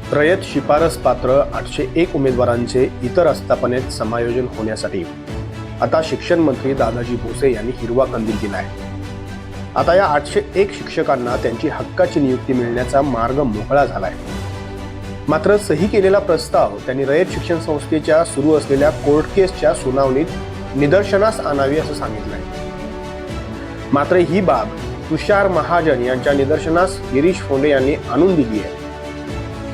रयत शिफारस पात्र 801 उमेदवारांचे इतर आस्थापनेत समायोजन होण्यासाठी आता शिक्षण मंत्री दादाजी भुसे यांनी हिरवा कंदील दिला आहे। आता या 801 शिक्षकांना त्यांची हक्काची नियुक्ती मिळण्याचा मार्ग मोकळा झाला आहे। मात्र सही केलेला प्रस्ताव त्यांनी रयत शिक्षण संस्थेच्या सुरू असलेल्या कोर्ट केसच्या सुनावणीत निदर्शनास आणावी असं सांगितलं आहे। मात्र ही बाब तुषार महाजन यांच्या निदर्शनास गिरीश फोंडे यांनी आणून दिली आहे।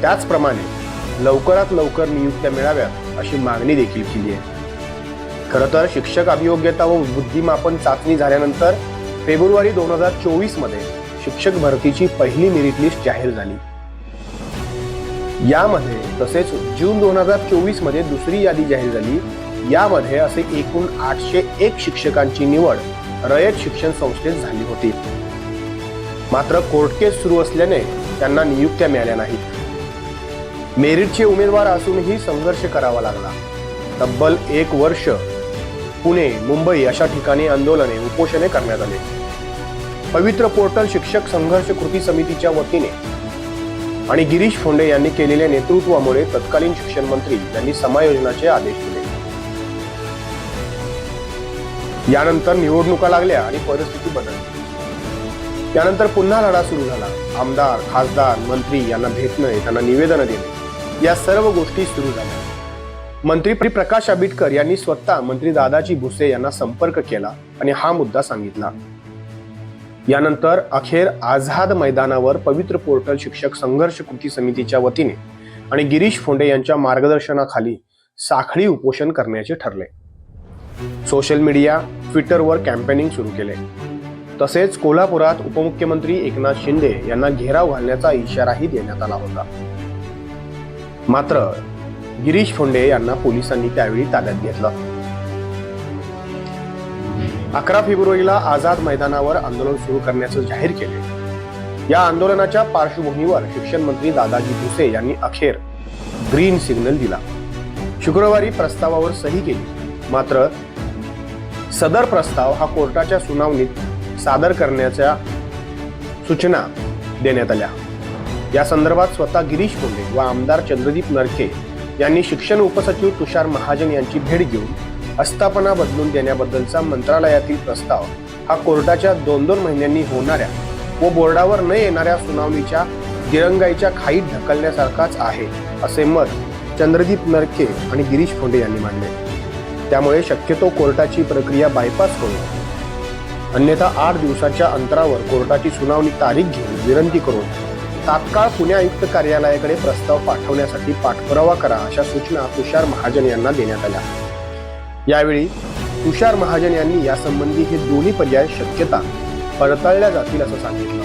त्याचप्रमाणे लवकरात लवकर नियुक्त्या मिळाव्यात अशी मागणी देखील केली आहे। खरं तर शिक्षक अभियोग्यता व बुद्धिमापन चाचणी झाल्यानंतर फेब्रुवारी 2024 मध्ये शिक्षक भरतीची पहिली मेरिट लिस्ट जाहीर झाली। यामध्ये तसेच जून 2024 मध्ये दुसरी यादी जाहीर झाली। यामध्ये असे एकूण 801 शिक्षकांची निवड रयत शिक्षण संस्थेत झाली होती। मात्र कोर्ट केस सुरू असल्याने त्यांना नियुक्त्या मिळाल्या नाहीत। मेरिटचे उमेदवार असूनही संघर्ष करावा लागला। तब्बल 1 वर्ष पुणे, मुंबई अशा ठिकाणी आंदोलने, उपोषणे करण्यात आले। पवित्र पोर्टल शिक्षक संघर्ष कृती समितीच्या वतीने आणि गिरीश फोंडे यांनी केलेल्या नेतृत्वामुळे तत्कालीन शिक्षण मंत्री यांनी समायोजनाचे आदेश दिले। यानंतर निवडणुका लागल्या आणि परिस्थिती बदलली। त्यानंतर पुन्हा लढा सुरू झाला। आमदार, खासदार, मंत्री यांना भेटणे, त्यांना निवेदन देणे, या सर्व गोष्टी सुरू झाल्या। मंत्री प्रकाश आंबेडकर यांनी स्वतः मंत्री दादाजी भुसे यांना संपर्क केला आणि हा मुद्दा सांगितला। यानंतर अखेर आझाद मैदानावर पवित्र पोर्टल शिक्षक संघर्ष कृती समितीच्या वतीने आणि गिरीश फोंडे यांच्या मार्गदर्शनाखाली साखळी उपोषण करण्याचे ठरले। सोशल मीडिया, ट्विटरवर कॅम्पेनिंग सुरू केले। तसेच कोल्हापुरात उपमुख्यमंत्री एकनाथ शिंदे यांना घेराव घालण्याचा इशाराही देण्यात आला होता। मात्र गिरीश फोंडे यांना पोलिसांनी त्यावेळी ताब्यात घेतलं। 11 फेब्रुवारीला आझाद मैदानावर आंदोलन सुरू करण्याचे जाहीर केले। या आंदोलनाच्या पार्श्वभूमीवर शिक्षण मंत्री दादाजी भुसे यांनी अखेर ग्रीन सिग्नल दिला। शुक्रवारी प्रस्तावावर सही केली। मात्र सदर प्रस्ताव हा कोर्टाच्या सुनावणीत सादर करण्याच्या सूचना देण्यात आल्या। या संदर्भात स्वतः गिरीश फोंडे व आमदार चंद्रदीप नरके यांनी शिक्षण उपसचिव तुषार महाजन यांची भेट घेऊन आस्थापना बदलून देण्याबद्दलचा मंत्रालयातील प्रस्ताव हा कोर्टाच्या 2-2 महिन्यांनी होणाऱ्या व बोर्डावर न येणाऱ्या सुनावणीच्या दिरंगाईच्या खाईत ढकलण्यासारखाच आहे असे मत चंद्रदीप नरके आणि गिरीश फोंडे यांनी मांडले। त्यामुळे शक्यतो कोर्टाची प्रक्रिया बायपास करून अन्यथा 8 दिवसाच्या अंतरावर कोर्टाची सुनावणी तारीख घेऊन विनंती करून तात्काळ पुणे आयुक्त कार्यालयाकडे प्रस्ताव पाठवण्यासाठी पाठपुरावा करा अशा सूचना तुषार महाजन यांना देण्यात आल्या। यावेळी तुषार महाजन यांनी यासंबंधी हे दोन्ही पर्याय शक्यता पडताळल्या जातील असं सांगितलं।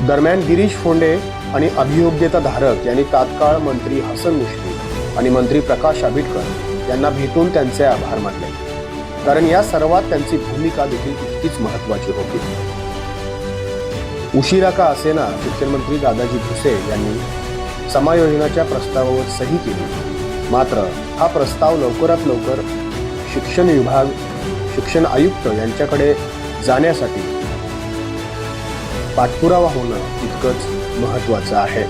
दरम्यान गिरीश फोंडे आणि अभियोग्यता धारक यांनी तात्काळ मंत्री हसन मुश्रीफ आणि मंत्री प्रकाश आंबेडकर यांना भेटून त्यांचे आभार मानले, कारण या सर्वात त्यांची भूमिका देखील तितकीच महत्त्वाची होती। उशिरा का असेना शिक्षण मंत्री दादाजी भुसे यांनी समायोजनाच्या प्रस्तावावर सही केली। मात्र हा प्रस्ताव लवकरात लवकर शिक्षण विभाग, शिक्षण आयुक्त यांच्याकडे जाण्यासाठी पाठपुरावा होणं तितकंच महत्त्वाचं आहे।